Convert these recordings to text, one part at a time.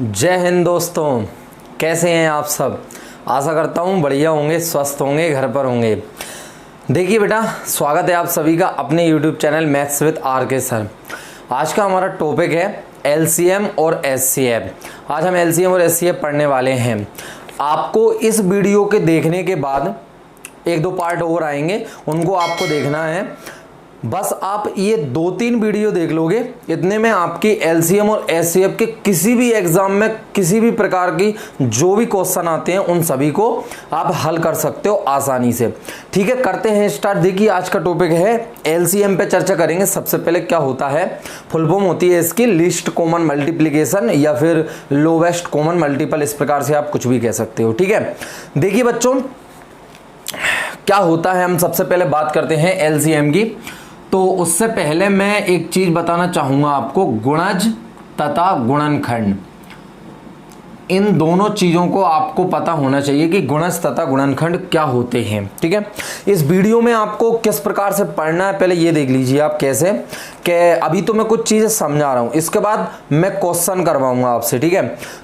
जय हिंद दोस्तों, कैसे हैं आप सब। आशा करता हूँ बढ़िया होंगे, स्वस्थ होंगे, घर पर होंगे। देखिए बेटा, स्वागत है आप सभी का अपने YouTube channel maths with RK sir. आज का हमारा टॉपिक है LCM और HCF। आज हम LCM और HCF पढ़ने वाले हैं। आपको इस वीडियो के देखने के बाद एक दो पार्ट और आएंगे, उनको आपको देखना है। बस आप ये 2-3 वीडियो देख लोगे, इतने में आपकी LCM और HCF के किसी भी एग्जाम में किसी भी प्रकार की जो भी क्वेश्चन आते हैं उन सभी को आप हल कर सकते हो आसानी से। ठीक है, करते हैं स्टार्ट। देखिए आज का टॉपिक है LCM पे चर्चा करेंगे। सबसे पहले क्या होता है, फुल फॉर्म होती है इसकी लिस्ट कॉमन मल्टीप्लीकेशन या फिर लोवेस्ट कॉमन मल्टीपल, इस प्रकार से आप कुछ भी कह सकते हो। ठीक है, देखिए बच्चों क्या होता है, हम सबसे पहले बात करते हैं LCM की। तो उससे पहले मैं एक चीज बताना चाहूंगा आपको, गुणज तथा गुणनखंड, इन दोनों चीजों को आपको पता होना चाहिए कि गुणज तथा गुणनखंड क्या होते हैं। ठीक है, इस वीडियो में आपको किस प्रकार से पढ़ना है पहले ये देख लीजिए आप कैसे, कि अभी तो मैं कुछ चीजें समझा रहा हूं, इसके बाद मैं क्वेश्चन करवाऊंगा आपसे। ठीक है,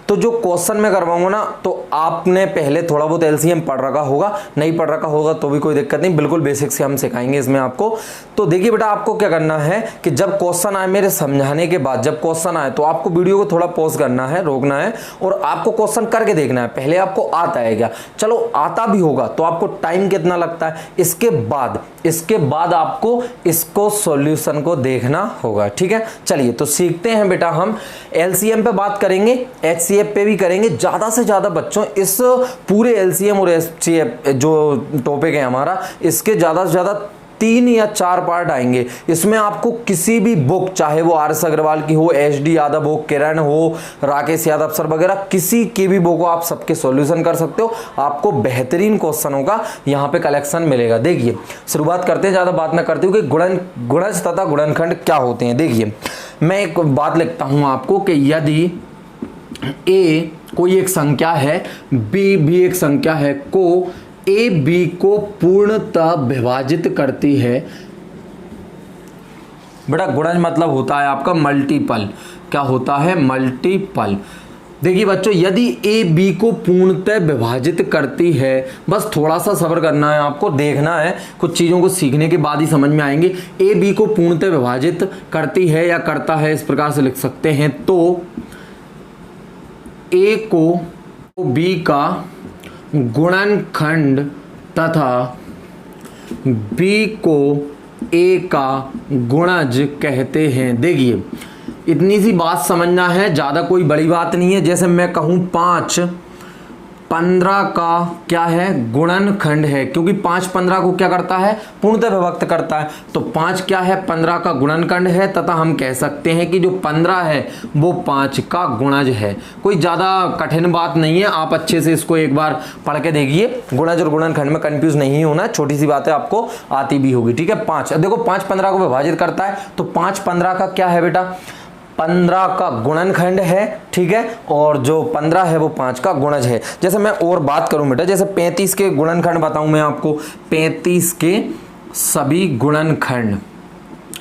तो जो क्वेश्चन मैं करवाऊंगा ना, तो आपने पहले थोड़ा बहुत LCM पढ़ रखा होगा, नहीं पढ़ रखा होगा तो भी कोई दिक्कत नहीं, बिल्कुल बेसिक से हम सिखाएंगे इसमें आपको। तो देखिए बेटा, आपको क्या करना है कि जब क्वेश्चन आए मेरे समझाने के बाद, जब क्वेश्चन आए तो आपको वीडियो को थोड़ा पॉज करना है, रोकना है और आपको क्वेश्चन करके देखना है। पहले आपको आता है क्या, चलो आता भी होगा तो आपको टाइम कितना लगता है, इसके बाद आपको इसको सॉल्यूशन को देखना होगा। ठीक है, चलिए तो सीखते हैं बेटा। हम LCM पे बात करेंगे, HCF पे भी करेंगे। ज्यादा से ज्यादा बच्चों इस पूरे LCM और HCF जो टॉपिक है हमारा, इसके ज्यादा से ज्यादा 3 या 4 पार्ट आएंगे। इसमें आपको किसी भी बुक, चाहे वो RS अग्रवाल की हो, HD यादव हो, किरण हो, राकेश यादव सर वगैरह, किसी की भी बुक हो, आप सबके सॉल्यूशन कर सकते हो। आपको बेहतरीन क्वेश्चनों का यहाँ पे कलेक्शन मिलेगा। देखिए शुरुआत करते हैं, ज्यादा बात ना करते हुए, गुणज तथा गुणनखंड क्या होते हैं। देखिए मैं एक बात लिखता हूं आपको कि यदि A कोई एक संख्या है, B भी एक संख्या है, को A B को पूर्णतः विभाजित करती है। बेटा गुणज मतलब होता है आपका मल्टीपल। क्या होता है, मल्टीपल। देखिए बच्चों, यदि A B को पूर्णतः विभाजित करती है, बस थोड़ा सा सब्र करना है, आपको देखना है, कुछ चीजों को सीखने के बाद ही समझ में आएंगे। A B को पूर्णतः विभाजित करती है या करता है, इस प्रकार से लिख सकते हैं। तो A को B का गुणनखंड तथा B को A का गुणज कहते हैं। देखिए इतनी सी बात समझना है, ज्यादा कोई बड़ी बात नहीं है। जैसे मैं कहूं 5 15 का क्या है, गुणनखंड है, क्योंकि 5 15 को क्या करता है, पूर्णतः विभक्त करता है। तो 5 क्या है, 15 का गुणनखंड है, तथा हम कह सकते हैं कि जो 15 है वो 5 का गुणज है। कोई ज्यादा कठिन बात नहीं है, आप अच्छे से इसको एक बार पढ़ के देखिए। गुणज और गुणनखंड में कंफ्यूज नहीं होना, छोटी सी बात है, आपको आती भी होगी। ठीक है, 5 देखो 5 15 को विभाजित करता है, तो 5 15 का क्या है बेटा, 15 का गुणनखंड है। ठीक है, और जो 15 है वो 5 का गुणज है। जैसे मैं और बात करूं बेटा, जैसे 35 के गुणनखंड बताऊं मैं आपको, 35 के सभी गुणनखंड,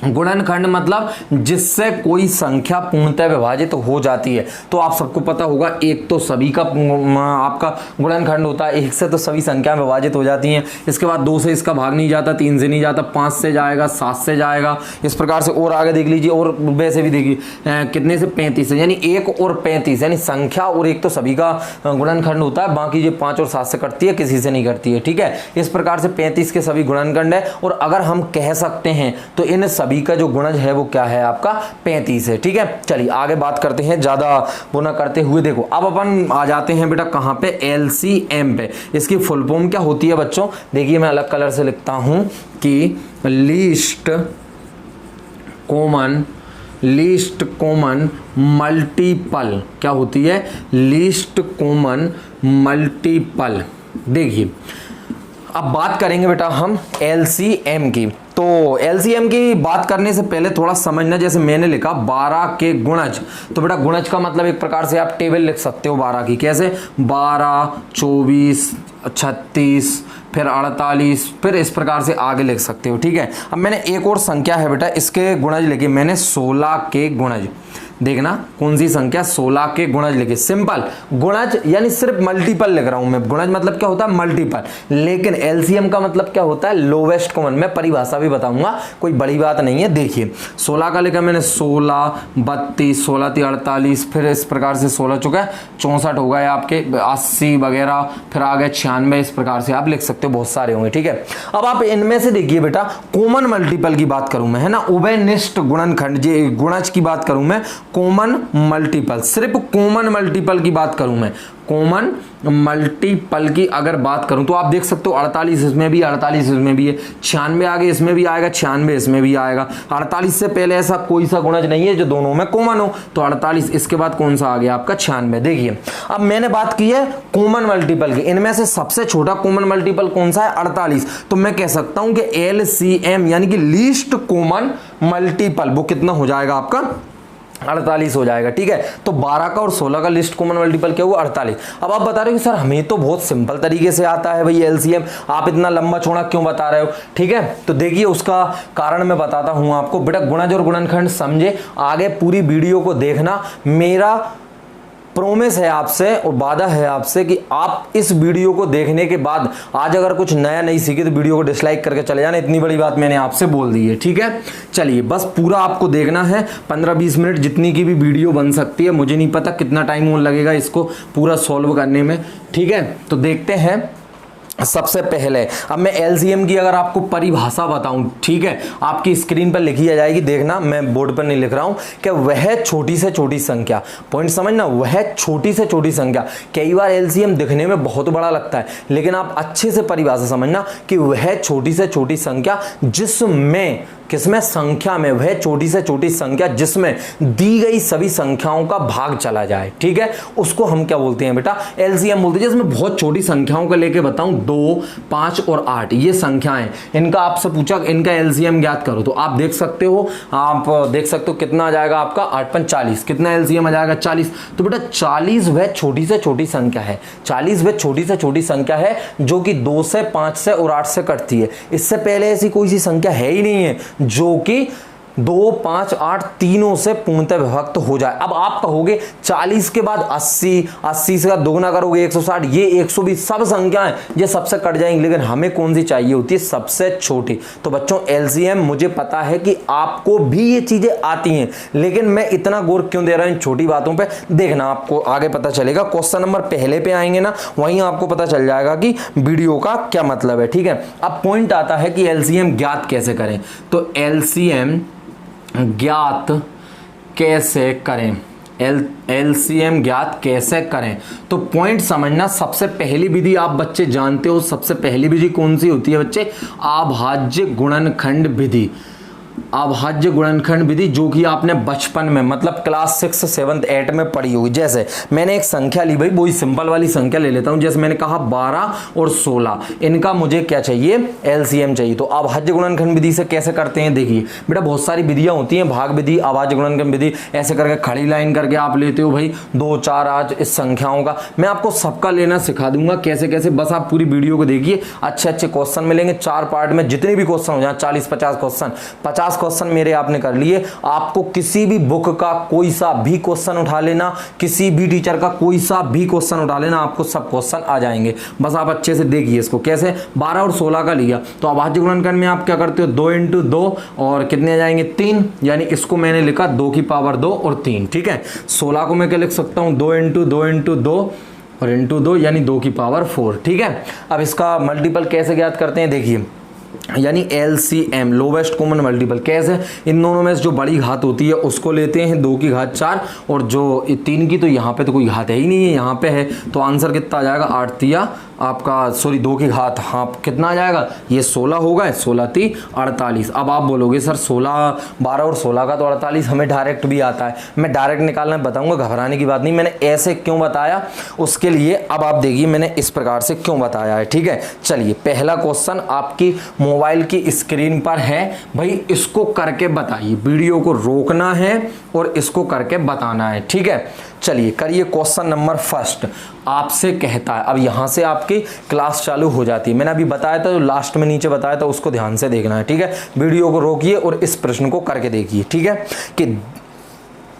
गुणनखंड मतलब जिससे कोई संख्या पूर्णतः विभाजित हो जाती है। तो आप सबको पता होगा, एक तो सभी का आपका गुणनखंड होता है, एक से तो सभी संख्याएं विभाजित हो जाती हैं। इसके बाद 2 से इसका भाग नहीं जाता, 3 से नहीं जाता, 5 से जाएगा, 7 से जाएगा, इस प्रकार से। और आगे देख लीजिए, और वैसे भी देखिए कितने से 35 से, यानी 1 और 35, यानी संख्या और एक तो सभी का गुणनखंड होता है, बाकी जो 5 और 7 से करती है, किसी से नहीं करती है। ठीक है, इस प्रकार से 35 के सभी गुणनखंड है। और अगर हम कह सकते हैं तो इन सभी का जो गुणज है वो क्या है, आपका 35 है। ठीक है, चलिए आगे बात करते हैं, ज्यादा वो ना करते हुए। देखो अब अपन आ जाते हैं बेटा कहां पे, LCM पे। इसकी फुल फॉर्म क्या होती है बच्चों, देखिए मैं अलग कलर से लिखता हूं कि लीस्ट कॉमन मल्टीपल। क्या होती है, लीस्ट कॉमन मल्टीपल। देखिए अब बात करेंगे बेटा हम LCM की। तो LCM की बात करने से पहले थोड़ा समझना, जैसे मैंने लिखा 12 के गुणज, तो बेटा गुणज का मतलब एक प्रकार से आप टेबल लिख सकते हो 12 की। कैसे, 12 24 36 फिर 48, फिर इस प्रकार से आगे लिख सकते हो। ठीक है, अब मैंने एक और संख्या है बेटा, इसके गुणज लिखे मैंने 16 के गुणज। देखना कौन सी संख्या 16 के गुणज लिखे, सिंपल गुणज यानी सिर्फ मल्टीपल लिख रहा हूं मैं। गुणज मतलब क्या होता है, मल्टीपल, लेकिन एलसीएम का मतलब क्या होता है, लोवेस्ट कॉमन। मैं परिभाषा भी बताऊंगा, कोई बड़ी बात नहीं है। देखिए 16 का लिखा मैंने 16, 32, 16 × 48, फिर इस प्रकार से 16 चुका है 64 हो गए आपके, 80 वगैरह, फिर आ गए 96, इस प्रकार से आप लिख सकते हो, बहुत सारे होंगे। ठीक है, अब आप इनमें से देखिए बेटा, कॉमन मल्टीपल की बात करूं मैं, है ना, उभयनिष्ठ गुणनखंड गुणज की बात करूं मैं, कॉमन मल्टीपल, सिर्फ कॉमन मल्टीपल की बात करूं मैं, कॉमन मल्टीपल की अगर बात करूं तो आप देख सकते हो 48 इसमें भी, 48 इसमें भी है, 96 आगे इसमें भी आएगा, 96 इसमें भी आएगा। 48 से पहले ऐसा कोई सा गुणज नहीं है जो दोनों में कॉमन हो, तो 48, इसके बाद कौन सा आ गया आपका 96। देखिए अब मैंने बात की है कॉमन मल्टीपल की, इनमें से सबसे छोटा कॉमन मल्टीपल कौन सा है, 48। तो मैं कह सकता हूं कि LCM यानी कि लीस्ट कॉमन मल्टीपल वो कितना हो जाएगा आपका, 48 हो जाएगा। ठीक है, तो 12 का और 16 का लिस्ट कॉमन मल्टीपल क्या हुआ, 48। अब आप बता रहे हो कि सर हमें तो बहुत सिंपल तरीके से आता है भाई एलसीएम, आप इतना लंबा चौड़ा क्यों बता रहे हो। ठीक है, तो देखिए उसका कारण मैं बताता हूं आपको। बेटा गुणज और गुणनखंड समझे, आगे पूरी वीडियो को देखना। मेरा प्रोमिस है आपसे और वादा है आपसे कि आप इस वीडियो को देखने के बाद आज अगर कुछ नया नहीं सीखे तो वीडियो को डिसलाइक करके चले जाना, इतनी बड़ी बात मैंने आपसे बोल दी है। ठीक है, चलिए बस पूरा आपको देखना है, 15-20 मिनट जितनी की भी वीडियो बन सकती है, मुझे नहीं पता कितना टाइम और लगेगा इसको पूरा सॉल्व करने में। ठीक है, तो देखते हैं। सबसे पहले अब मैं एलसीएम की अगर आपको परिभाषा बताऊं, ठीक है, आपकी स्क्रीन पर लिखी आ जाएगी, देखना, मैं बोर्ड पर नहीं लिख रहा हूं, कि वह छोटी से छोटी संख्या, पॉइंट समझना, वह छोटी से छोटी संख्या। कई बार एलसीएम दिखने में बहुत बड़ा लगता है, लेकिन आप अच्छे से परिभाषा समझना कि वह छोटी से छोटी संख्या जिसमें, किसमें, संख्या में, वह छोटी से छोटी संख्या जिसमें दी गई सभी संख्याओं का भाग चला जाए। ठीक है, उसको हम क्या बोलते हैं बेटा, एलसीएम बोलते हैं। जिसमें बहुत छोटी संख्याओं को लेके बताऊं, 2, 5 और 8 ये संख्याएं, इनका आपसे पूछा इनका एलसीएम ज्ञात करो, तो आप देख सकते हो, कितना आ जाएगा आपका 8 × 5 = 40, कितना एलसीएम आ जाएगा 40। तो बेटा 40 वह छोटी से छोटी संख्या है, 40 वह छोटी से छोटी संख्या है जो कि 2 से, 5 से और 8 से कटती है। इससे पहले ऐसी कोई सी संख्या है ही नहीं है जो कि 2, 5, 8 तीनों से पूर्णतः विभक्त हो जाए। अब आप कहोगे 40 के बाद 80, 80 से दोगुना करोगे 160, ये 120 सब संख्याएं ये सबसे कट जाएंगी, लेकिन हमें कौन सी चाहिए होती है, सबसे छोटी। तो बच्चों एलसीएम, मुझे पता है कि आपको भी ये चीजें आती हैं, लेकिन मैं इतना गौर क्यों दे रहा हूं इन छोटी बातों पे, देखना आपको आगे पता चलेगा। क्वेश्चन नंबर पहले पे आएंगे ना, वहीं आपको पता चल जाएगा कि वीडियो का क्या मतलब है। ठीक है, अब पॉइंट आता है कि एलसीएम ज्ञात कैसे करें। तो एलसीएम ज्ञात कैसे करें, एलसीएम ज्ञात कैसे करें, तो पॉइंट समझना। सबसे पहली विधि आप बच्चे जानते हो, सबसे पहली विधि कौन सी होती है बच्चे, अभाज्य गुणनखंड विधि। अभाज्य गुणनखंड विधि जो कि आपने बचपन में, मतलब क्लास 6, 7, 8 में पढ़ी होगी। जैसे मैंने एक संख्या ली भाई, वही सिंपल वाली संख्या ले लेता हूं, जैसे मैंने कहा 12 और 16, इनका मुझे क्या चाहिए, एलसीएम चाहिए। तो अभाज्य गुणनखंड विधि से कैसे करते हैं, देखिए बेटा बहुत सारी विधियां होती हैं, भाग विधि, अभाज्य गुणनखंड विधि, ऐसे करके खड़ी लाइन करके आप लेते हो भाई 2, 4, 8 इस संख्याओं का। मैं आपको सबका लेना सिखा दूंगा कैसे कैसे, बस आप पूरी वीडियो को देखिए। अच्छे अच्छे क्वेश्चन मिलेंगे 4 पार्ट में, जितने भी क्वेश्चन हो जाए 40-50 क्वेश्चन, 50 क्वेश्चन मेरे आपने कर लिए। आपको किसी भी बुक का कोई सा भी क्वेश्चन उठा लेना, किसी भी टीचर का कोई सा भी क्वेश्चन उठा लेना, आपको सब क्वेश्चन आ जाएंगे। बस आप अच्छे से देखिए इसको कैसे। 12 और 16 का लिया तो अभाज्य गुणनखंड में आप क्या करते हो, 2 × 2 और कितने आ जाएंगे 3, यानी इसको मैंने लिखा 2 की पावर 2 और 3। ठीक है, 16 को मैं क्या लिख सकता हूं, 2 × 2 × 2 और × 2 यानी 2 की पावर 4। ठीक है, अब इसका मल्टीपल कैसे ज्ञात करते हैं, देखिए यानी एलसीएम लोवेस्ट कॉमन मल्टीपल कैसे, इन दोनों में जो बड़ी घात होती है उसको लेते हैं 2 की घात 4 और जो 3 की, तो यहाँ पे तो कोई घात है ही नहीं है, यहाँ पे है, तो आंसर कितना आ जाएगा 8 तिया आपका, सॉरी 2 की घात, हाँ कितना आ जाएगा, ये 16 होगा, 16 × 3 = 48। अब आप बोलोगे सर 16, 12 और 16 का तो 48 हमें डायरेक्ट भी आता है, मैं डायरेक्ट निकालना बताऊंगा, घबराने की बात नहीं। मैंने ऐसे क्यों बताया उसके लिए अब आप देखिए मैंने इस प्रकार से क्यों बताया है। ठीक है, चलिए पहला क्वेश्चन आपकी मोबाइल की स्क्रीन पर है भाई, इसको करके बताइए, वीडियो को रोकना है और इसको करके बताना है। ठीक है, चलिए करिए। क्वेश्चन नंबर फर्स्ट आपसे कहता है, अब यहां से आपकी क्लास चालू हो जाती है। मैंने अभी बताया था, जो लास्ट में नीचे बताया था उसको ध्यान से देखना है। ठीक है, वीडियो को रोकिए और इस प्रश्न को करके देखिए। ठीक है, कि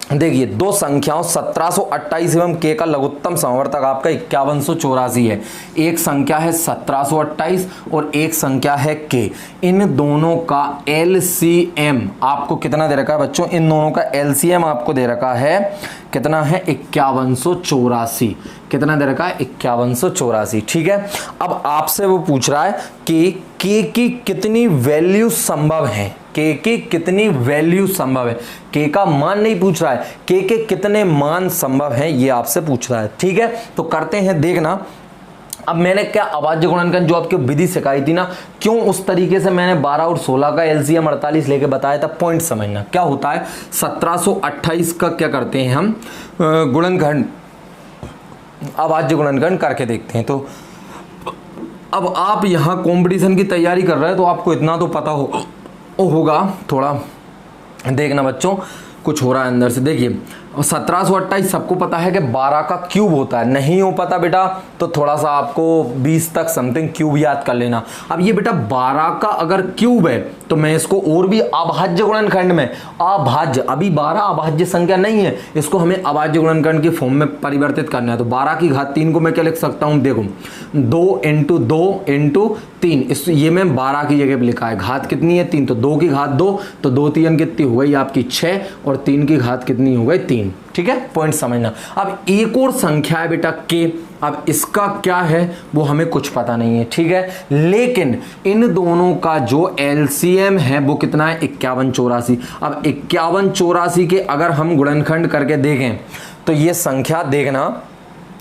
देखिए दो संख्याओं 1728 एवं के का लघुत्तम समवर्तक आपका 5184 है। एक संख्या है 1728 और एक संख्या है के। इन दोनों का LCM आपको कितना दे रखा है बच्चों? इन दोनों का LCM आपको दे रखा है कितना है? 5184। कितना दे रखा है? 5184। ठीक है, अब आपसे वो पूछ रहा है कि के की कितनी वैल्यू संभव है। के की कितनी वैल्यू संभव है, के का मान नहीं पूछ रहा है, के कितने मान संभव हैं ये आपसे पूछ रहा है। ठीक है, तो करते हैं, देखना। अब मैंने क्या अभाज्य गुणनखंड जो आपकी विधि सिखाई थी ना, क्यों उस तरीके से मैंने 12 और 16 का LCM 48 लेके बताया था, पॉइंट समझना क्या होता है। 1728 का क्या करते हैं हम गुणनखंड, अभाज्य गुणनखंड करके देखते हैं। तो अब आप यहाँ कंपटीशन की तैयारी कर रहे हैं तो आपको इतना तो पता होगा, थोड़ा देखना बच्चों कुछ हो रहा है अंदर से। देखिए 1728 सबको पता है कि 12 का क्यूब होता है, नहीं हो पता बेटा तो थोड़ा सा आपको 20 तक समथिंग क्यूब याद कर लेना। अब ये बेटा 12 का अगर क्यूब है तो मैं इसको और भी अभाज्य गुणनखंड में, अभाज्य, अभी 12 अभाज्य संख्या नहीं है, इसको हमें अभाज्य गुणनखंड की फॉर्म में परिवर्तित करना है। तो 12 की घात 3 को मैं क्या लिख सकता हूं? देखो 2 × 2 × 3, इस ये मैं 12 की जगह पे लिखा है। घात कितनी है? 3, तो 2 की घात 2, तो 2 3 कितनी हो गई आपकी 6, और 3 की घात कितनी हो गई? 3। ठीक है, पॉइंट समझना। अब एक और संख्या है बेटा के, अब इसका क्या है वो हमें कुछ पता नहीं है। ठीक है, लेकिन इन दोनों का जो LCM है वो कितना है? 5184। अब 5184 के अगर हम गुणनखंड करके देखें तो ये संख्या देखना,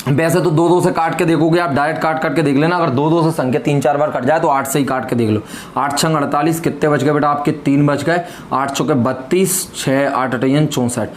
वैसे तो 2 2 से काट के देखोगे आप, डायरेक्ट काट करके देख लेना। अगर 2 2 से संख्या 3 4 बार कट जाए तो 8 से ही काट के देख लो। 8 6 48, कितने बच गए बेटा आपके? 3 बच गए। 8 चौके 32, 6 8 8 64,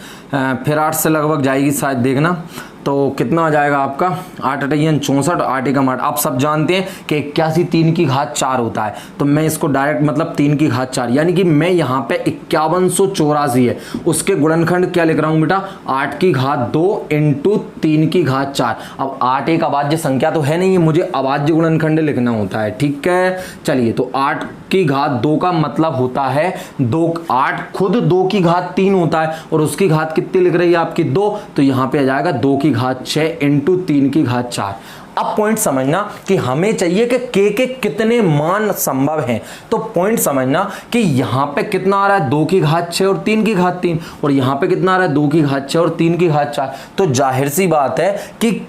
फिर 8 से लगभग जाएगी शायद, देखना तो कितना आ जाएगा आपका? 8 8 64, 8 1 8। आप सब जानते हैं कि 81 3 की घात 4 होता है, तो मैं इसको डायरेक्ट मतलब 3 की घात 4, यानी कि मैं यहाँ पे 5184 है, उसके गुणनखंड क्या लिख रहा हूँ बेटा? 8 की घात 2 × 3 की घात 4। अब 8 एक अभाज्य संख्या तो है नहीं, मुझे अभाज्य गुणनखंड लिखना होता है। ठीक है, चलिए, तो 8 की घात 2 का मतलब होता है 2, 8 खुद 2 की घात 3 होता है और उसकी घात कितनी लिख रही है आपकी? 2, तो यहाँ पे आ जाएगा 2 की घात 6 × 3 की घात 4। अब पॉइंट समझना कि हमें चाहिए कि के कितने मान संभव हैं। तो पॉइंट समझना कि यहां पे कितना आ रहा है? 2 की घात 6 और 3 की घात 3, और यहां पे कितना आ रहा है? 2 की घात 6 और 3 की घात 4। तो जाहिर सी बात है कि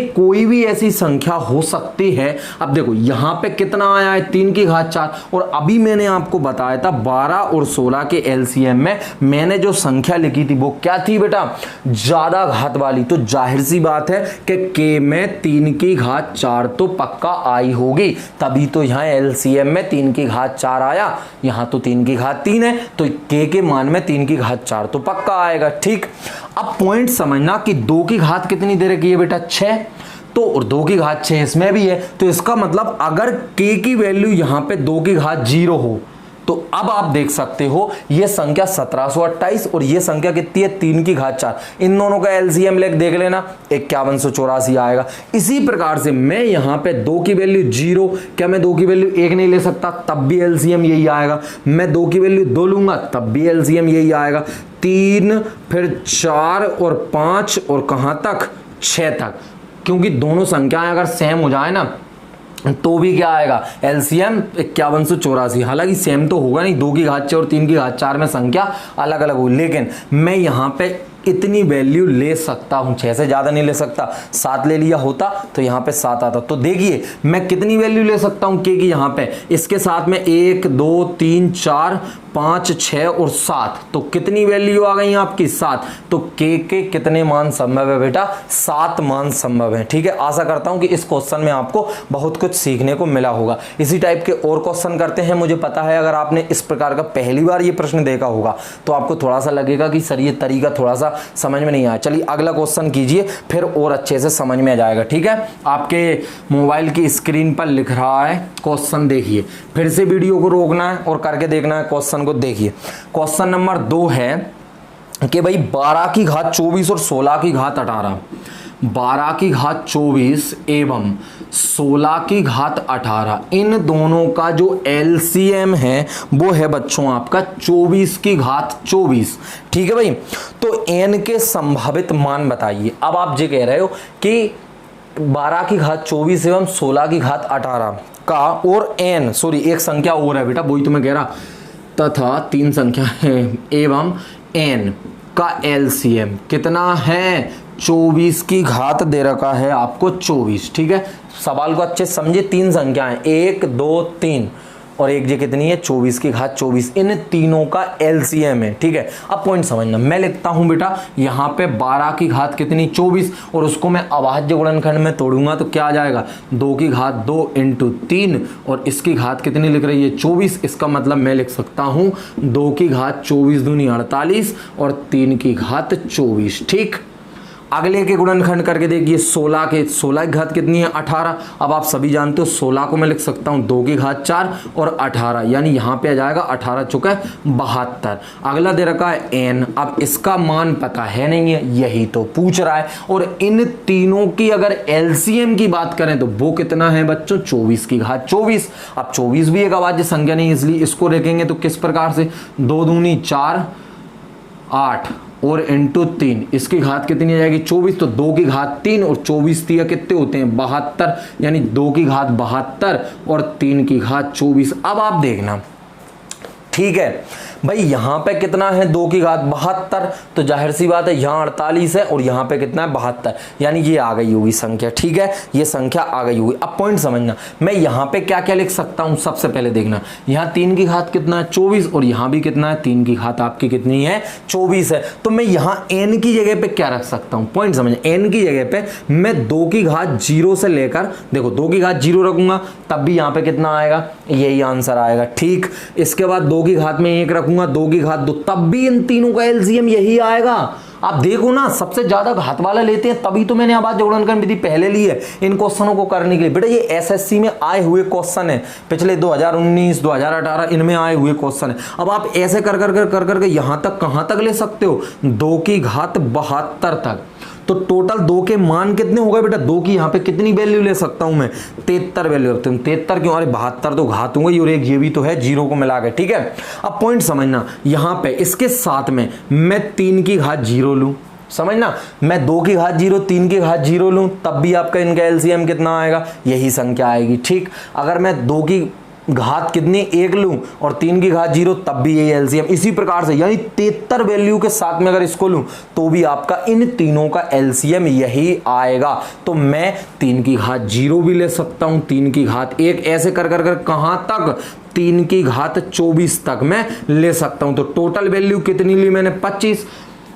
कोई भी ऐसी संख्या हो सकती है। अब देखो यहां पे कितना आया है? 3 की घात 4, और अभी मैंने आपको बताया था 12 और 16 के LCM में मैंने जो संख्या लिखी थी वो क्या थी बेटा? ज्यादा घात वाली। तो जाहिर सी बात है कि के में 3 की घात 4 तो पक्का आई होगी, तभी तो यहां LCM में 3 की घात 4 आया। यहां तो 3 की घात 3 है, तो के मान में 3 की घात 4 तो पक्का आएगा। ठीक, अब पॉइंट समझना कि 2 की घात कितनी दे रखी है बेटा? 6, तो और 2 की घात 6 इसमें भी है, तो इसका मतलब अगर के की वैल्यू यहां पे 2 की घात 0 हो तो अब आप देख सकते हो ये संख्या 1728 और ये संख्या कितनी है? 3 की घात 4। इन दोनों का LCM लेके देख लेना, 5184 आएगा। इसी प्रकार से मैं यहां पे 2 की वैल्यू 0, क्या मैं 2 की वैल्यू 1 नहीं ले सकता? तब भी LCM यही आएगा। मैं 2 की वैल्यू 2 लूंगा तब भी LCM यही आएगा। 3, फिर 4 और 5 और कहां तक? 6 तक, क्योंकि दोनों संख्याएं अगर सेम हो जाए ना तो भी क्या आएगा? LCM 5184। हालांकि सेम तो होगा नहीं, 2 की घात 6 और 3 की घात 4 में संख्या अलग अलग हो, लेकिन मैं यहां पे इतनी वैल्यू ले सकता हूं, 6 से ज्यादा नहीं ले सकता। 7 ले लिया होता तो यहां पे 7 आता। तो देखिए मैं कितनी वैल्यू ले सकता हूं के की यहां पे, इसके साथ में 1 2 3 4 5 6 और 7, तो कितनी वैल्यू आ गई आपकी? 7। तो के कितने मान संभव है बेटा? 7 मान संभव है। ठीक है, आशा करता हूं कि इस क्वेश्चन में आपको बहुत कुछ सीखने को मिला होगा। इसी टाइप के और क्वेश्चन करते हैं। मुझे पता है अगर आपने इस प्रकार का पहली बार ये प्रश्न देखा होगा तो आपको थोड़ा सा लगेगा कि सर ये तरीका थोड़ा सा समझ में नहीं आया। चलिए अगला क्वेश्चन कीजिए, फिर और अच्छे से समझ में आ जाएगा। ठीक है, आपके मोबाइल की स्क्रीन पर लिख रहा है क्वेश्चन, देखिए फिर से वीडियो को रोकना है और करके देखना है क्वेश्चन को। देखिए क्वेश्चन नंबर 2 है कि भाई 12 की घात 24 और 16 की घात 18 12 की घात 24 एवं 16 की घात 18, इन दोनों का जो LCM है वो है बच्चों आपका 24 की घात 24। ठीक है भाई, तो n के संभावित मान बताइए। अब आप ये कह रहे हो कि 12 की घात 24 एवं 16 की घात 18 का और n, सॉरी एक संख्या और है बेटा, वही तो मैं कह रहा, तथा 3 संख्या है एवं n का LCM कितना है 24 की घात दे रखा है आपको 24। ठीक है, सवाल को अच्छे समझे, 3 संख्याएं 1 2 3 और एक जी कितनी है 24 की घात 24, इन तीनों का LCM है। ठीक है, अब पॉइंट समझना, मैं लिखता हूं बेटा यहाँ पे 12 की घात कितनी 24 और उसको मैं अभाज्य गुणनखंड में तोड़ूंगा तो क्या आ जाएगा 2 की घात 2 इंटू 3 और इसकी घात कितनी लिख रही है 24। इसका मतलब मैं लिख सकता हूं 2 की घात 24 दूनी 48 और 3 की घात 24। ठीक, अगले के गुणनखंड करके देखिए 16 की घात कितनी है 18। अब आप सभी जानते हो 16 को मैं लिख सकता हूं 2 की घात 4 और 18, यानी यहां पे आ जाएगा 18 चुका है 72। अगला दे रखा है n, अब इसका मान पता है नहीं है, यही तो पूछ रहा है। और इन तीनों की अगर LCM की बात करें तो वो कितना है बच्चों 24 की घात 24। अब 24 भी एक अभाज्य संख्या नहीं, इसलिए इसको रखेंगे तो किस प्रकार से 2 दूनी 4 8 और इंटू 3, इसकी घात कितनी आ जाएगी 24, तो 2 की घात 3 और 24 दिया कितने होते हैं 72, यानी 2 की घात 72 और 3 की घात 24। अब आप देखना, ठीक है भाई, यहां पे कितना है 2 की घात 72, तो जाहिर सी बात है यहां 48 है और यहां पे कितना है 72, यानी ये आ गई होगी संख्या। ठीक है, ये संख्या आ गई होगी। अब पॉइंट समझना, मैं यहां पे क्या क्या लिख सकता हूं, सबसे पहले देखना, यहां 3 की घात कितना है 24 और यहां भी कितना है 3 की घात आपकी कितनी है 24 है। तो मैं यहां n की जगह पे क्या रख सकता हूं, पॉइंट समझना, n की जगह पे मैं 2 की घात 0 से लेकर, देखो 2 की घात 0 रखूंगा तब भी यहां पे कितना आएगा, यही आंसर आएगा। ठीक, इसके बाद 2 की घात में 1 रखूंगा, 2 की घात 2, तब भी इन तीनों का LCM यही आएगा। आप देखो ना, सबसे ज्यादा घात वाला लेते हैं, तभी तो मैंने अभाज्य गुणनखंड विधि पहले ली है इन क्वेश्चनों को करने के लिए। बेटा ये SSC में आए हुए क्वेश्चन है, पिछले 2019 2018 इनमें आए हुए क्वेश्चन है। अब आप ऐसे कर करके यहां तक कहां तक ले सकते हो 2 की घात 72 तक। तो टोटल 2 के मान कितने हो गए बेटा, 2 की यहां पे कितनी वैल्यू ले सकता हूं मैं 73 वैल्यू रखता हूं। 73 क्यों, अरे 72 तो घात होंगे और एक ये भी तो है 0 को मिला के। ठीक है, अब पॉइंट समझना, यहां पे इसके साथ में मैं 3 की घात 0 लूं, समझना, मैं 2 की घात 0 3 की घात 0 लूं तब भी आपका इनका LCM कितना आएगा, यही संख्या आएगी। ठीक, अगर मैं 2 की घात कितनी 1 लूं और 3 की घात 0 तब भी यही LCM, इसी प्रकार से, यानी 73 वैल्यू के साथ में अगर इसको लूं तो भी आपका इन तीनों का LCM यही आएगा। तो मैं 3 की घात 0 भी ले सकता हूं, 3 की घात 1, ऐसे कर कहां तक 3 की घात 24 तक मैं ले सकता हूं। तो टोटल वैल्यू कितनी ली मैंने 25,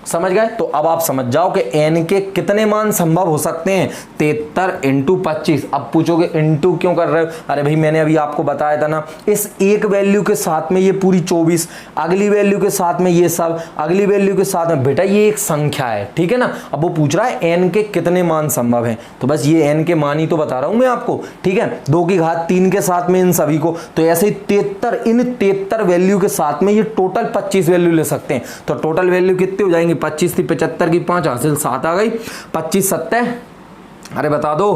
समझ गए। तो अब आप समझ जाओ कि n के कितने मान संभव हो सकते हैं 73 इंटू 25। अब पूछोगे इंटू क्यों कर रहे हो, अरे भाई मैंने अभी आपको बताया था ना, इस एक वैल्यू के साथ में ये पूरी 24, अगली वैल्यू के साथ में ये सब, अगली वैल्यू के साथ में, बेटा ये एक संख्या है, ठीक है ना। अब वो पूछ रहा है n के कितने मान संभव हैं, तो बस ये n के मान ही तो बता रहा हूं मैं आपको। ठीक है, 2 की घात 3 के साथ में इन सभी को, तो ऐसे ही 73, इन 73 वैल्यू के साथ में ये टोटल 25 वैल्यू ले सकते हैं। तो टोटल वैल्यू कितनी हो जाएंगे, 25 थी 75 की 5 हासिल 7 आ गई, 25 7, अरे बता दो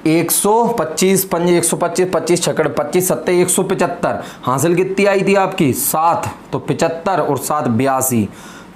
125 125 25 छकड़ 25 7 175, हासिल कितनी आई थी आपकी 7, तो 75 और 7 82,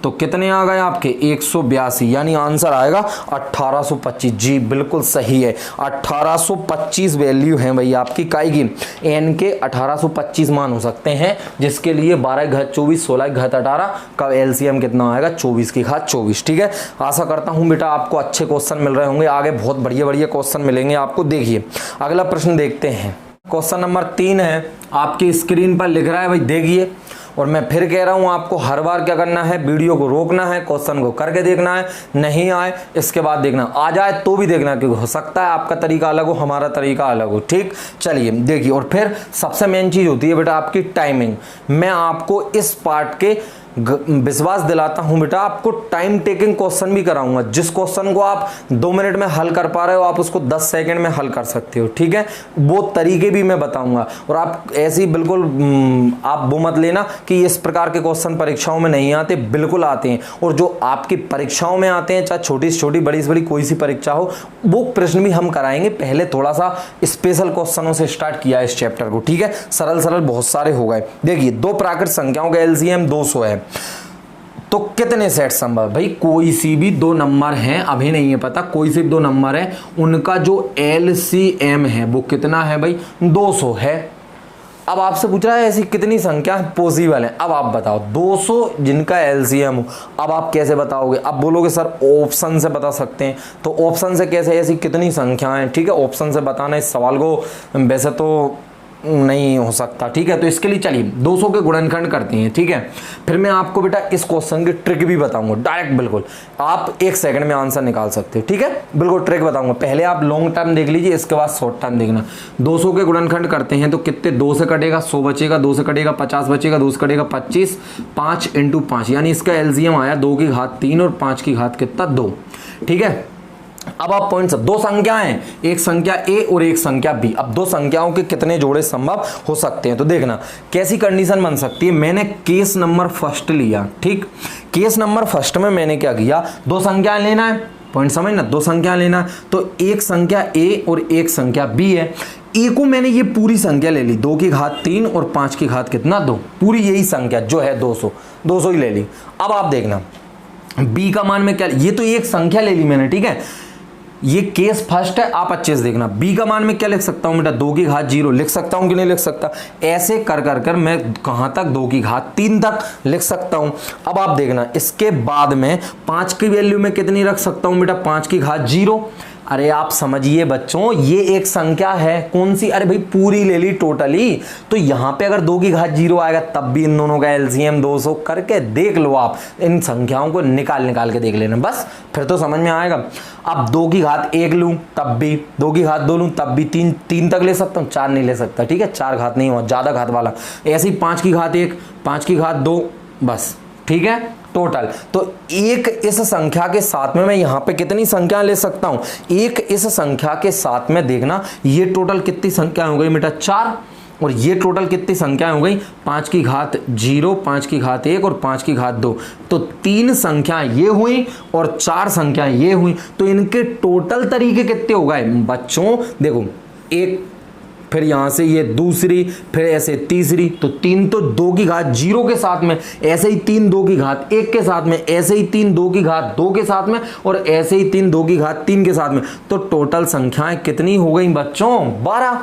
तो कितने आ गए आपके 182, यानी आंसर आएगा 1825। जी बिल्कुल सही है, 1825 वैल्यू है भाई आपकी काई की, n के 1825 मान हो सकते हैं, जिसके लिए 12 की घात 24 16 की घात 18 का LCM कितना आएगा 24 की घात 24। ठीक है, आशा करता हूं बेटा आपको अच्छे क्वेश्चन मिल रहे होंगे, आगे बहुत बढ़िया बढ़िया क्वेश्चन मिलेंगे आपको। देखिए अगला प्रश्न देखते हैं, क्वेश्चन नंबर 3 है, आपकी स्क्रीन पर लिख रहा है भाई, देखिए। और मैं फिर कह रहा हूं आपको हर बार क्या करना है, वीडियो को रोकना है, क्वेश्चन को करके देखना है, नहीं आए इसके बाद देखना, आ जाए तो भी देखना, क्योंकि हो सकता है आपका तरीका अलग हो हमारा तरीका अलग हो। ठीक, चलिए देखिए। और फिर सबसे मेन चीज होती है बेटा आपकी टाइमिंग। मैं आपको इस पार्ट के विश्वास दिलाता हूं बेटा, आपको टाइम टेकिंग क्वेश्चन भी कराऊंगा। जिस क्वेश्चन को आप 2 मिनट में हल कर पा रहे हो, आप उसको 10 सेकंड में हल कर सकते हो, ठीक है। वो तरीके भी मैं बताऊंगा। और आप ऐसी बिल्कुल आप वो मत लेना कि इस प्रकार के क्वेश्चन परीक्षाओं में नहीं आते, बिल्कुल आते हैं। और जो आपकी परीक्षाओं में आते हैं, चाहे छोटी से छोटी बड़ी से बड़ी कोई सी परीक्षा हो, वो प्रश्न भी हम कराएंगे। पहले थोड़ा सा स्पेशल क्वेश्चनों से स्टार्ट किया इस चैप्टर को, ठीक है। सरल सरल बहुत सारे हो गए। देखिए, 2 प्राकृत संख्याओं का एलसीएम 200 है, तो कितने सेट संभव? भाई कोई सी भी 2 नंबर हैं, अभी नहीं है पता, कोई सी भी 2 नंबर है, उनका जो एलसीएम है वो कितना है भाई? 200 है। अब आपसे पूछ रहा है ऐसी कितनी संख्या पॉसिबल है। अब आप बताओ 200 जिनका एलसीएम हो, अब आप कैसे बताओगे? अब बोलोगे सर ऑप्शन से बता सकते हैं, तो ऑप्शन से कैसे? ऐसी कितनी संख्याएं, ठीक है, ऑप्शन से बताना इस सवाल को वैसे तो नहीं हो सकता, ठीक है। तो इसके लिए चलिए 200 के गुणनखंड करते हैं, ठीक है। फिर मैं आपको बेटा इस क्वेश्चन की ट्रिक भी बताऊंगा, डायरेक्ट बिल्कुल आप 1 सेकंड में आंसर निकाल सकते हो, ठीक है। बिल्कुल ट्रिक बताऊंगा। पहले आप लॉन्ग टर्म देख लीजिए, इसके बाद शॉर्ट टर्म देखना। 200 के गुणनखंड करते हैं तो कितने? 2 से कटेगा 100 बचेगा, 2 से कटेगा 50 बचेगा, 2 से कटेगा 25, 5 × 5, यानी इसका एलसीएम आया 2 की घात 3 और 5 की घात कितना? 2, ठीक है। अब आप पॉइंट, 2 संख्याएं, एक संख्या ए और एक संख्या बी। अब 2 संख्याओं के कितने जोड़े संभव हो सकते हैं? तो देखना कैसी कंडीशन बन सकती है। मैंने केस नंबर फर्स्ट लिया, ठीक। केस नंबर फर्स्ट में मैंने क्या किया? 2 संख्याएं लेना है, पॉइंट समझना, 2 संख्या लेना है। तो एक संख्या ए और एक संख्या बी है। ए को मैंने ये पूरी संख्या ले ली, 2 की घात 3 और 5 की घात कितना? 2, पूरी यही संख्या जो है 200 ही ले ली। अब आप देखना बी का मान में क्या, ये तो एक संख्या ले ली मैंने, ठीक है। ये केस फर्स्ट है, आप अच्छे से देखना। बी का मान में क्या लिख सकता हूं बेटा? 2 की घात 0 लिख सकता हूं कि नहीं लिख सकता? ऐसे कर कर कर मैं कहां तक? 2 की घात 3 तक लिख सकता हूं। अब आप देखना, इसके बाद में 5 की वैल्यू में कितनी रख सकता हूं बेटा? 5 की घात 0। अरे आप समझिए बच्चों, ये एक संख्या है, कौन सी? अरे भाई पूरी ले ली टोटली। तो यहां पे अगर 2 की घात 0 आएगा तब भी इन दोनों का एलसीएम 200 करके देख लो। आप इन संख्याओं को निकाल के देख लेना, बस फिर तो समझ में आएगा। अब 2 की घात 1 लूं तब भी, 2 की घात 2 लूं तब भी, 3 तक ले सकता हूं, 4 नहीं ले सकता, ठीक है। 4 घात नहीं हुआ, ज्यादा घात वाला। ऐसे ही 5 की घात 1, 5 की घात 2, बस, ठीक है। टोटल तो एक इस संख्या के साथ में मैं यहां पे कितनी संख्या ले सकता हूं? एक इस संख्या के साथ में देखना, ये टोटल कितनी संख्या हो गई बेटा? 4। और ये टोटल कितनी संख्या हो गई? 5 की घात 0, 5 की घात 1 और 5 की घात 2। तो 3 संख्या ये हुई और 4 संख्या ये हुई। तो इनके टोटल तरीके कितने हो गए बच्चों? देखो, एक, फिर यहां से ये दूसरी, फिर ऐसे तीसरी। तो 3 तो 2 की घात 0 के साथ में, ऐसे ही 3 2 की घात 1 के साथ में, ऐसे ही 3 2 की घात 2 के साथ में, और ऐसे ही 3 2 की घात 3 के साथ में। तो टोटल संख्याएं कितनी हो गई बच्चों? 12।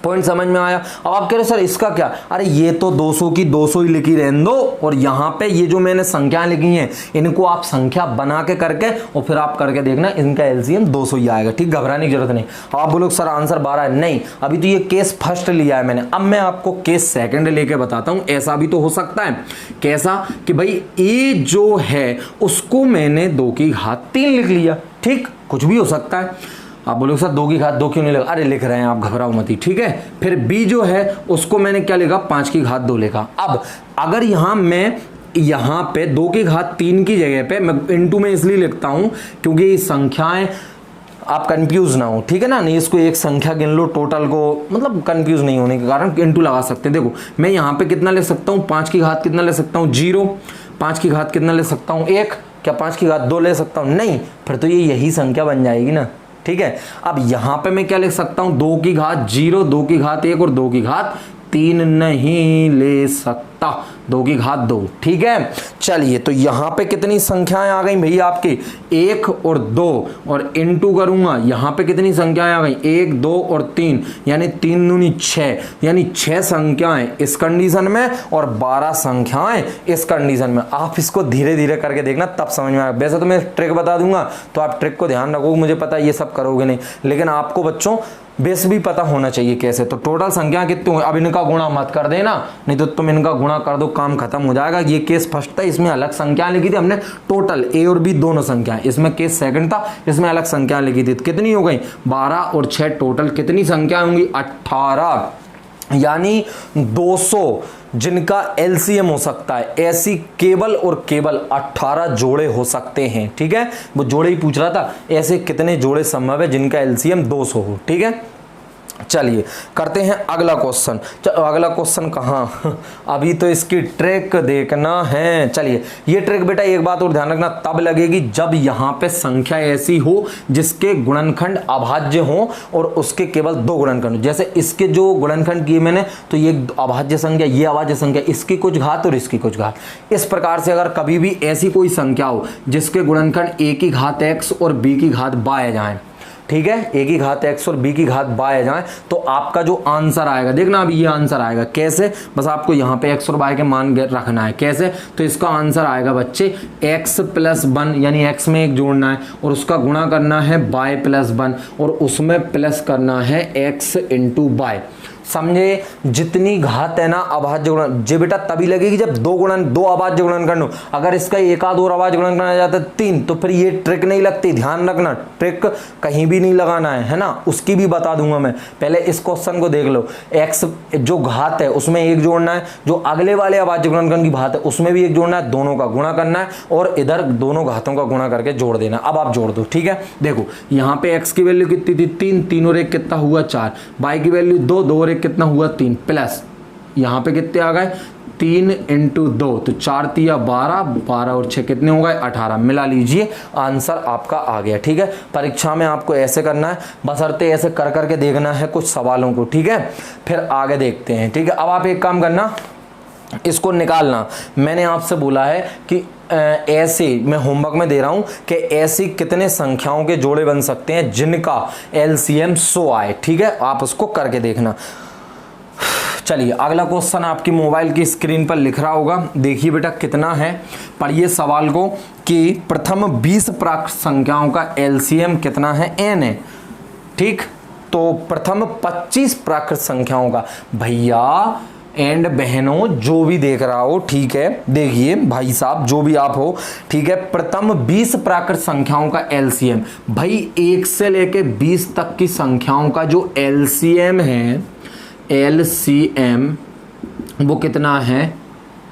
पॉइंट समझ में आया? अब आप कह रहे सर इसका क्या? अरे ये तो 200 की 200 ही लिखी रहने दो, और यहाँ पे ये जो मैंने संख्या लिखी हैं इनको आप संख्या बना के करके और फिर आप करके देखना, इनका एलसीएम 200 ही आएगा, ठीक। घबराने की जरूरत नहीं। आप बोलो सर आंसर 12 है, नहीं, अभी तो ये केस फर्स्ट लिया है मैंने। अब मैं आपको केस सेकंड लेके बताता हूं। ऐसा भी तो हो सकता है, कैसा कि भाई ए जो है उसको मैंने 2 की घात 3 लिख लिया, ठीक, कुछ भी हो सकता है। आप बोलोगे सर 2 की घात 2 क्यों नहीं लगा? अरे लिख रहे हैं, आप घबराओ मत ही, ठीक है। फिर बी जो है उसको मैंने क्या लिखा? 5 की घात 2 लिखा। अब अगर मैं यहाँ पे 2 की घात 3 की जगह पे मैं इनटू में इसलिए लिखता हूं क्योंकि ये संख्याएं आप कंफ्यूज ना हो, ठीक है ना। नहीं, इसको एक संख्या गिन लो टोटल को, मतलब कंफ्यूज नहीं होने के कारण इनटू लगा सकते हैं। देखो मैं यहाँ पे कितना ले सकता हूँ? 5 की घात कितना ले सकता हूँ? 0। 5 की घात कितना ले सकता हूँ? 1। क्या 5 की घात 2 ले सकता हूँ? नहीं, फिर तो ये यही संख्या बन जाएगी ना, ठीक है। अब यहां पे मैं क्या लिख सकता हूं? 2 की घात 0, 2 की घात 1 और 2 की घात 3 नहीं ले सकता, 2 की घात 2, ठीक है। चलिए, तो यहां पे कितनी संख्याएं आ गई भैया आपकी? 1 और 2, और इनटू करूंगा यहां पे कितनी संख्याएं आ गई? 1 2 और 3, यानी 3 दूनी 6, यानी 6 संख्याएं इस कंडीशन में और 12 संख्याएं इस कंडीशन में। आप इसको धीरे धीरे करके देखना, तब समझ में आएगा। वैसे तो मैं ट्रिक बता दूंगा तो आप ट्रिक को ध्यान रखोगे, मुझे पता है ये सब करोगे नहीं, लेकिन आपको बच्चों बेस भी पता होना चाहिए कैसे। तो टोटल संख्या कितनी हुई? अब इनका गुणा मत कर देना, नहीं तो तुम इनका गुणा कर दो, काम खत्म हो जाएगा। ये केस फर्स्ट था, इसमें अलग संख्या लिखी थी हमने, टोटल ए और बी दोनों संख्याएं। इसमें केस सेकंड था, इसमें अलग संख्या लिखी थी। कितनी हो गई? 12 और 6 टोटल कितनी संख्या होंगी? 18। यानी 200 जिनका एलसीएम हो सकता है, ऐसी केवल और केवल 18 जोड़े हो सकते हैं। ठीक है, वो जोड़े ही पूछ रहा था, ऐसे कितने जोड़े संभव है जिनका एलसीएम 200 हो। ठीक है, चलिए करते हैं अगला क्वेश्चन। अगला क्वेश्चन कहाँ, अभी तो इसकी ट्रिक देखना है। चलिए, ये ट्रिक बेटा एक बात और ध्यान रखना, तब लगेगी जब यहाँ पे संख्या ऐसी हो जिसके गुणनखंड अभाज्य हो और उसके केवल 2 गुणनखंड हो। जैसे इसके जो गुणनखंड किए मैंने, तो ये अभाज्य संख्या, ये अभाज्य संख्या, इसकी कुछ घात और इसकी कुछ घात। इस प्रकार से अगर कभी भी ऐसी कोई संख्या हो जिसके गुणनखंड a की घात x और b की घात y आ जाए, ठीक है, a की घात x और b की घात y आ जाए, तो आपका जो आंसर आएगा, देखना अभी ये आंसर आएगा कैसे, बस आपको यहाँ पे x और y के मान रखना है। कैसे, तो इसका आंसर आएगा बच्चे x + 1, यानी x में 1 जोड़ना है और उसका गुणा करना है y + 1 और उसमें प्लस करना है x × y। समझे, जितनी घात है ना अभाज्य गुणन, जे बेटा तभी लगेगी जब 2 अभाज्य गुणनखंड हो। अगर इसका एक आध और अभाज्य गुणनखंड आ जाता है 3, तो फिर ये ट्रिक नहीं लगती। ध्यान रखना, ट्रिक कहीं भी नहीं लगाना है ना, उसकी भी बता दूंगा मैं। पहले इस क्वेश्चन को देख लो, x जो घात है उसमें 1 जोड़ना है, जो अगले वाले अभाज्य गुणनखंड की घात है उसमें भी 1 जोड़ना है, दोनों का गुणा करना है और इधर दोनों घातों का गुणा करके जोड़ देना। अब आप जोड़ दो। ठीक है, देखो यहाँ पे x की वैल्यू कितनी थी, 3, 3 और 1 कितना हुआ 4, y की वैल्यू 2, 2 और 1 कितना हुआ 3, प्लस यहाँ पे कितने आ गए 3 × 2, तो 4 × 3 = 12, 12 और 6 कितने हो गए 18। मिला लीजिए, आंसर आपका आ गया। ठीक है, परीक्षा में आपको ऐसे करना है, बशर्ते ऐसे कर करके देखना है कुछ सवालों को। ठीक है, फिर आगे देखते हैं। ठीक है, अब आप एक काम करना, इसको निकालना। मैंने आपसे बोला है कि ऐसे, मैं होमवर्क में दे रहा हूं कि ऐसी कितने संख्याओं के जोड़े बन सकते हैं जिनका एलसीएम 100 आए। ठीक है, आप उसको करके देखना। चलिए, अगला क्वेश्चन आपकी मोबाइल की स्क्रीन पर लिख रहा होगा, देखिए बेटा कितना है, पढ़िए सवाल को कि प्रथम 20 प्राकृत संख्याओं का एलसीएम कितना है, n है। ठीक, तो प्रथम 25 प्राकृत संख्याओं का, भैया एंड बहनों जो भी देख रहा हो, ठीक है, देखिए भाई साहब जो भी आप हो, ठीक है, प्रथम 20 प्राकृत संख्याओं का एलसीएम, भाई 1 से लेके 20 तक की संख्याओं का जो एलसीएम है, एलसीएम वो कितना है,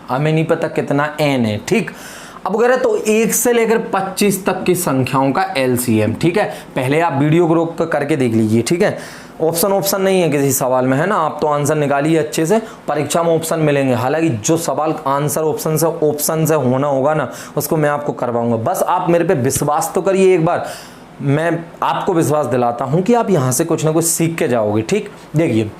हमें नहीं पता कितना n है। ठीक, अब अगर तो 1 से लेकर 25 तक की संख्याओं का एलसीएम। ठीक है, पहले आप वीडियो को रोक करके देख लीजिए। ठीक है, ऑप्शन नहीं है किसी सवाल में, है ना, आप तो आंसर निकालिए अच्छे से, परीक्षा में ऑप्शन मिलेंगे। हालांकि जो सवाल आंसर ऑप्शन से होना होगा ना, उसको मैं आपको करवाऊंगा। बस आप मेरे पे विश्वास तो करिए एक बार, मैं आपको विश्वास दिलाता हूं कि आप यहां से कुछ ना कुछ सीख के जाओगे। ठीक, देखिए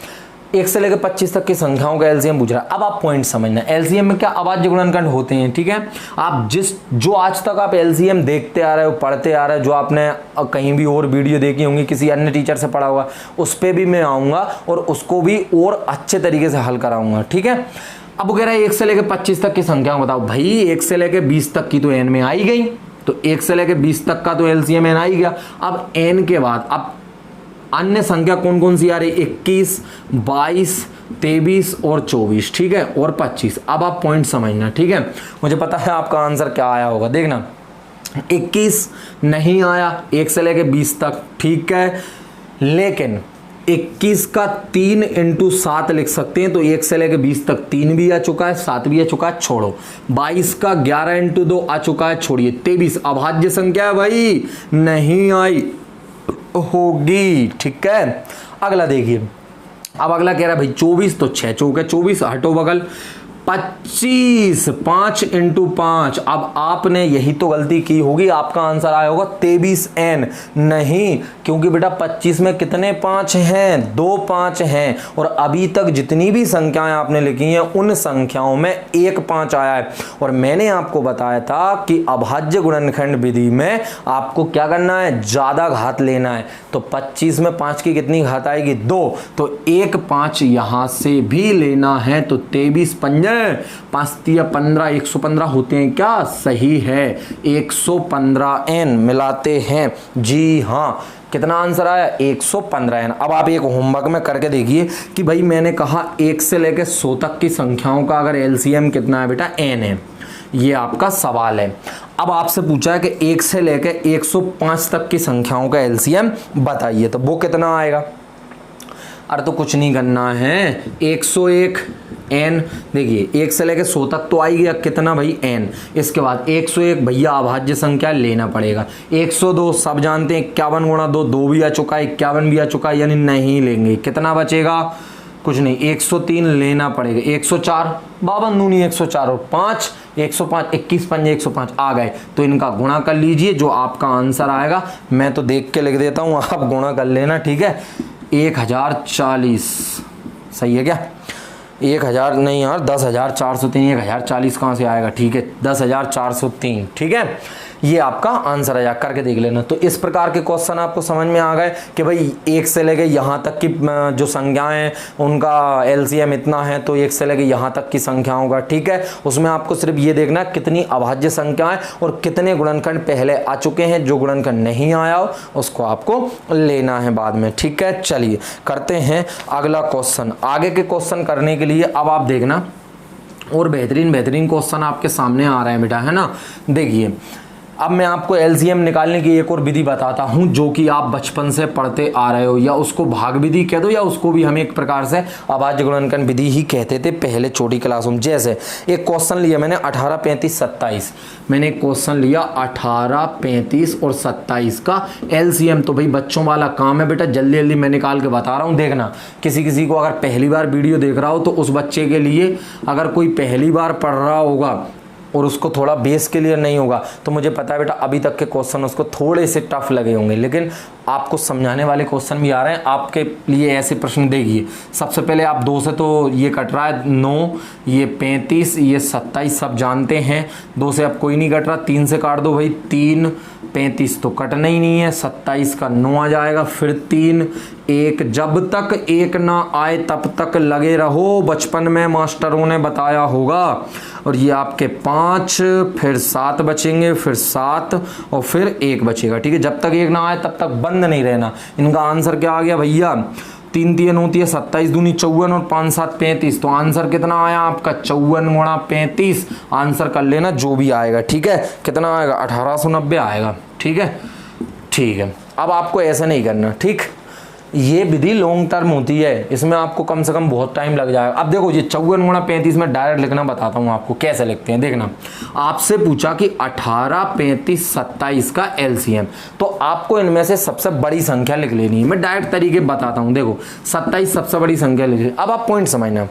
1 से लेकर 25 तक की संख्याओं का एलसीएम पूछ रहा है। अब आप पॉइंट समझना, एलसीएम में क्या अभाज्य गुणनखंड होते हैं। ठीक है, आप जो आज तक आप एलसीएम देखते आ रहे हो, पढ़ते आ रहे हो, जो आपने कहीं भी और वीडियो देखी होंगी, किसी अन्य टीचर से पढ़ा होगा, उस पर भी मैं आऊँगा और उसको भी और अच्छे तरीके से हल कराऊंगा। ठीक है, अब कह रहा है 1 से लेकर 25 तक की संख्याओं बताओ। भाई 1 से लेकर 20 तक की तो एन में आई गई, तो 1 से लेकर 20 तक का तो एलसीएम एन आई गया। अब एन के बाद अब अन्य संख्या कौन कौन सी आ रही, 21, 22, 23 और 24। ठीक है, और 25। अब आप पॉइंट समझना। ठीक है, मुझे पता है आपका आंसर क्या आया होगा, देखना 21 नहीं आया 1 से लेके 20 तक। ठीक है, लेकिन 21 का 3 × 7 लिख सकते हैं, तो 1 से लेके 20 तक 3 भी आ चुका है, 7 भी आ चुका है, छोड़ो। 22 का 11 × 2 आ चुका है, छोड़िए। 23 अभाज्य संख्या है भाई, नहीं आई होगी। ठीक है, अगला देखिए, अब अगला कह रहा है भाई 24, तो 6 चौके 24, हटो बगल, 25, 5 × 5। अब आपने यही तो गलती की होगी, आपका आंसर आया होगा 23n, नहीं, क्योंकि बेटा 25 में कितने 5 हैं, 2 5 हैं, और अभी तक जितनी भी संख्याएं आपने लिखी हैं उन संख्याओं में 1 5 आया है। और मैंने आपको बताया था कि अभाज्य गुणनखंड विधि में आपको क्या करना है, ज्यादा घात लेना है। तो 25 में 5 की कितनी घात आएगी, 2, तो 1 5 यहां से भी लेना है, तो 23 5 5 3 15, 115 होते हैं क्या, सही है, 115n मिलाते हैं। जी हाँ, कितना आंसर आया, 115n। अब आप एक होमवर्क में करके देखिए कि भाई मैंने कहा 1 से लेकर 100 तक की संख्याओं का अगर एलसीएम कितना है बेटा, n है, ये आपका सवाल है। अब आपसे पूछा है कि 1 से लेकर 105 तक की संख्याओं का एलसीएम बताइए, तो वो कितना आएगा। अरे तो कुछ नहीं करना है, 101 n, देखिए 1 से लेके 100 तक तो आई गया कितना भाई n, इसके बाद 101 भैया अभाज्य संख्या लेना पड़ेगा। 102 सब जानते हैं 51 गुणा 2, 2 भी आ चुका है, 51 भी आ चुका है, यानी नहीं लेंगे। कितना बचेगा, कुछ नहीं, 103 लेना पड़ेगा। 104 बाबा नूनी 104 और 5, 105, 21 पंजे 105 आ गए, तो इनका गुणा कर लीजिए, जो आपका आंसर आएगा मैं तो देख के लिख देता हूँ, आप गुणा कर लेना, ठीक है। 1040 सही है क्या, 1000 नहीं यार 10,403, 1040 कहाँ से आएगा, ठीक है 10,403, ठीक है। ये आपका आंसर है, करके देख लेना। तो इस प्रकार के क्वेश्चन आपको समझ में आ गए कि भाई 1 से लेके यहाँ तक की जो संख्याएं हैं उनका एलसीएम इतना है, तो 1 से लेके यहाँ तक की संख्याओं का, ठीक है। उसमें आपको सिर्फ ये देखना है कितनी अभाज्य संख्याएं और कितने गुणनखंड पहले आ चुके हैं, जो गुणनखंड नहीं आया हो उसको आपको लेना है बाद में, ठीक है। चलिए करते हैं अगला क्वेश्चन। आगे के क्वेश्चन करने के लिए अब आप देखना और बेहतरीन क्वेश्चन आपके सामने आ रहे हैं बेटा, है ना। देखिए अब मैं आपको एलसीएम निकालने की एक और विधि बताता हूं, जो कि आप बचपन से पढ़ते आ रहे हो, या उसको भाग विधि कह दो, या उसको भी हम एक प्रकार से अभाज्य गुणनखंड विधि ही कहते थे पहले छोटी क्लासों में। जैसे एक क्वेश्चन लिया मैंने 18, 35, 27, मैंने एक क्वेश्चन लिया 18, 35 और 27 का एलसीएम। तो भाई बच्चों वाला काम है बेटा, जल्दी जल्दी मैं निकाल के बता रहा हूँ। देखना किसी को अगर पहली बार वीडियो देख रहा हो तो उस बच्चे के लिए, अगर कोई पहली बार पढ़ रहा होगा और उसको थोड़ा बेस क्लियर नहीं होगा, तो मुझे पता है बेटा अभी तक के क्वेश्चन उसको थोड़े से टफ लगे होंगे, लेकिन आपको समझाने वाले क्वेश्चन भी आ रहे हैं आपके लिए। ऐसे प्रश्न देखिए, सबसे पहले आप 2 से तो ये कट रहा है 9, ये 35, ये 27 सब जानते हैं। 2 से अब कोई नहीं कट रहा, 3 से काट दो भाई, 3, 35 तो कटना ही नहीं है, 27 का 9 आ जाएगा, फिर 3, 1, जब तक 1 ना आए तब तक लगे रहो, बचपन में मास्टरों ने बताया होगा। और ये आपके 5, फिर 7 बचेंगे, फिर 7 और फिर 1 बचेगा, ठीक है। जब तक 1 ना आए तब तक बंद नहीं रहना। इनका आंसर क्या आ गया भैया, 3 3 होती है 27 दूनी 54 और 5 7 35, तो आंसर कितना आया आपका 54 गुणा 35, आंसर कर लेना जो भी आएगा, ठीक है। कितना आएगा 1890 आएगा, ठीक है। ठीक है, अब आपको ऐसा नहीं करना, ठीक। ये विधि लॉन्ग टर्म होती है, इसमें आपको कम से कम बहुत टाइम लग जाएगा। अब देखो ये 54 गुणा 35 में डायरेक्ट लिखना बताता हूँ आपको कैसे लिखते हैं। देखना, आपसे पूछा कि 18, 35, 27 का एलसीएम, तो आपको इनमें से सबसे बड़ी संख्या लिख लेनी है। मैं डायरेक्ट तरीके बताता हूँ। देखो 27 सबसे बड़ी संख्या लिख ली। अब आप पॉइंट समझना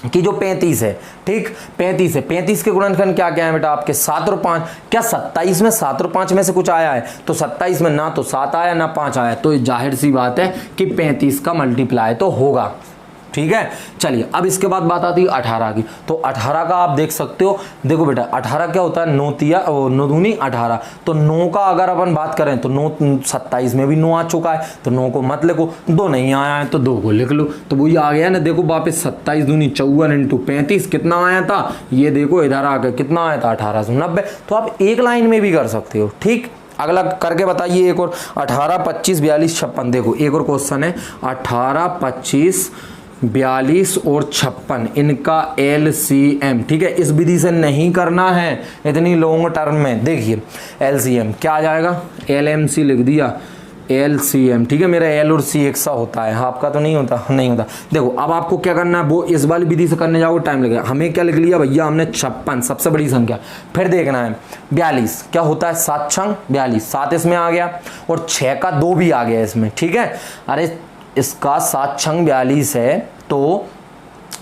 कि जो 35 है, ठीक 35 है, 35 के गुणनखंड क्या क्या है बेटा आपके 7 और 5। क्या 27 में 7 और 5 में से कुछ आया है? तो 27 में ना तो 7 आया ना 5 आया, तो जाहिर सी बात है कि 35 का मल्टीप्लाई तो होगा, ठीक है। चलिए अब इसके बाद बात आती है 18 की। तो 18 का आप देख सकते हो, देखो बेटा 18 क्या होता है, 9 दूनी 18, तो 9 का अगर अपन बात करें तो 9 27 में भी 9 आ चुका है, तो 9 को मत लिखो, 2 नहीं आया है तो 2 को लिख लो, तो वही आ गया ना। देखो वापस 27 दूनी 54 इंटू 35 कितना आया था, ये देखो इधर आकर कितना आया था 1890। तो आप एक लाइन में भी कर सकते हो, ठीक। अगला करके बताइए एक और 18, 25, 42, 56। देखो एक और क्वेश्चन है 18, 25, 42 और 56, इनका एलसीएम, ठीक है। इस विधि से नहीं करना है इतनी लॉन्ग टर्म में। देखिए एलसीएम क्या आ जाएगा, एलएमसी लिख दिया, एलसीएम, ठीक है। मेरा एल और सी एक सा होता है, आपका तो नहीं होता, नहीं होता। देखो अब आपको क्या करना है, वो इस वाली विधि से करने जाओगे टाइम लगेगा। हमें क्या लिख लिया भैया हमने 56 सबसे बड़ी संख्या। फिर देखना है 42 क्या होता है, 7 छंग 42, 7 इसमें आ गया और 6 का 2 भी आ गया इसमें, ठीक है। अरे इसका 7 छंग 42 है तो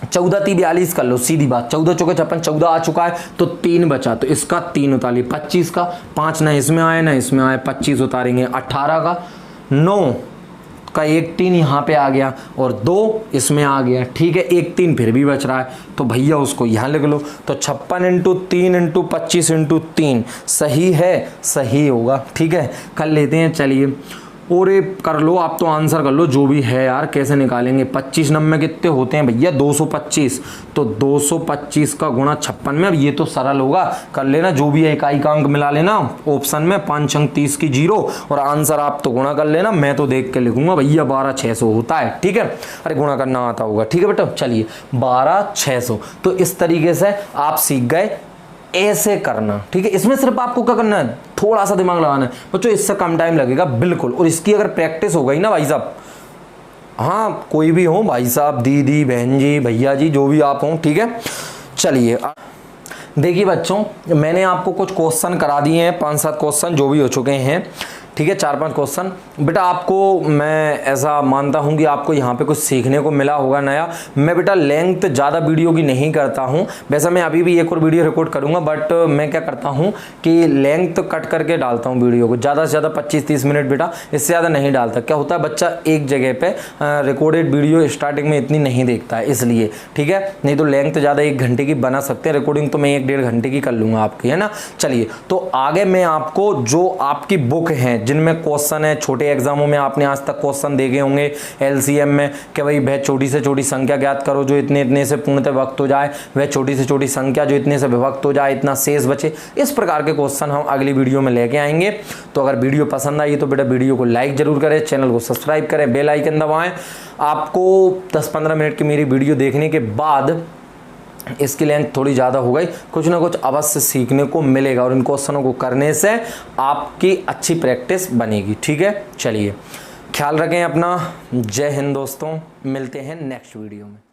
14 × 42 कर लो, सीधी बात, 14 चौके 56, 14 आ चुका है तो 3 बचा, तो इसका 3 उतारिए। 25 का 5 ना इसमें आए ना इसमें आए, 25 उतारेंगे। 18 का 9 का 1 3 यहाँ पे आ गया और 2 इसमें आ गया, ठीक है। 1 3 फिर भी बच रहा है, तो भैया उसको यहाँ लिख लो। तो 56 × 3 × 25 × 3 सही है, सही होगा, ठीक है। कर लेते हैं, चलिए और ये कर लो आप, तो आंसर कर लो जो भी है यार। कैसे निकालेंगे, 25 नंबर कितने होते हैं भैया 225, तो 225 का गुणा 56 में। अब ये तो सरल होगा, कर लेना जो भी है, इकाई का अंक मिला लेना ऑप्शन में, 5 अंक 30 की 0 और आंसर आप तो गुणा कर लेना, मैं तो देख के लिखूंगा भैया 12600 होता है, ठीक है। अरे गुणा करना आता होगा, ठीक है बेटा। चलिए 12600, तो इस तरीके से आप सीख गए ऐसे करना, ठीक है। इसमें सिर्फ आपको क्या करना है, थोड़ा सा दिमाग लगाना है बच्चों, इससे कम टाइम लगेगा बिल्कुल। और इसकी अगर प्रैक्टिस हो गई ना भाई साहब, हाँ कोई भी हो, भाई साहब, दीदी, बहन जी, भैया जी, जो भी आप हों, ठीक है। चलिए देखिए बच्चों, मैंने आपको कुछ क्वेश्चन करा दिए हैं, 5-7 क्वेश्चन जो भी हो चुके हैं, ठीक है, 4-5 क्वेश्चन। बेटा आपको मैं ऐसा मानता हूं कि आपको यहाँ पे कुछ सीखने को मिला होगा नया। मैं बेटा लेंथ ज़्यादा वीडियो की नहीं करता हूं, वैसा मैं अभी भी एक और वीडियो रिकॉर्ड करूंगा, बट मैं क्या करता हूं कि लेंथ कट करके डालता हूं वीडियो को, ज़्यादा से ज़्यादा 25-30 मिनट बेटा, इससे ज़्यादा नहीं डालता। क्या होता है, बच्चा एक जगह पर रिकॉर्डेड वीडियो स्टार्टिंग में इतनी नहीं देखता है, इसलिए, ठीक है। नहीं तो लेंथ ज़्यादा 1 घंटे की बना सकते हैं, रिकॉर्डिंग तो मैं 1-1.5 घंटे की कर लूँगा आपकी, है ना। चलिए तो आगे मैं आपको जो आपकी बुक हैं जिनमें क्वेश्चन है, छोटे एग्जामों में आपने आज तक क्वेश्चन देखे होंगे एलसीएम में कि भाई वह छोटी से छोटी संख्या ज्ञात करो जो इतने इतने से पूर्णतः विभक्त हो जाए, वह छोटी से छोटी संख्या जो इतने से विभक्त हो जाए, इतना शेष बचे। इस प्रकार के क्वेश्चन हम अगली वीडियो में लेके आएंगे। तो अगर वीडियो पसंद आई तो बेटा वीडियो को लाइक जरूर करें, चैनल को सब्सक्राइब करें, बेल आइकन दबाएं। आपको 10-15 मिनट की मेरी वीडियो देखने के बाद इसकी लेंथ थोड़ी ज़्यादा हो गई, कुछ ना कुछ अवश्य सीखने को मिलेगा और इन क्वेश्चनों को करने से आपकी अच्छी प्रैक्टिस बनेगी, ठीक है। चलिए ख्याल रखें अपना। जय हिंद दोस्तों, मिलते हैं नेक्स्ट वीडियो में।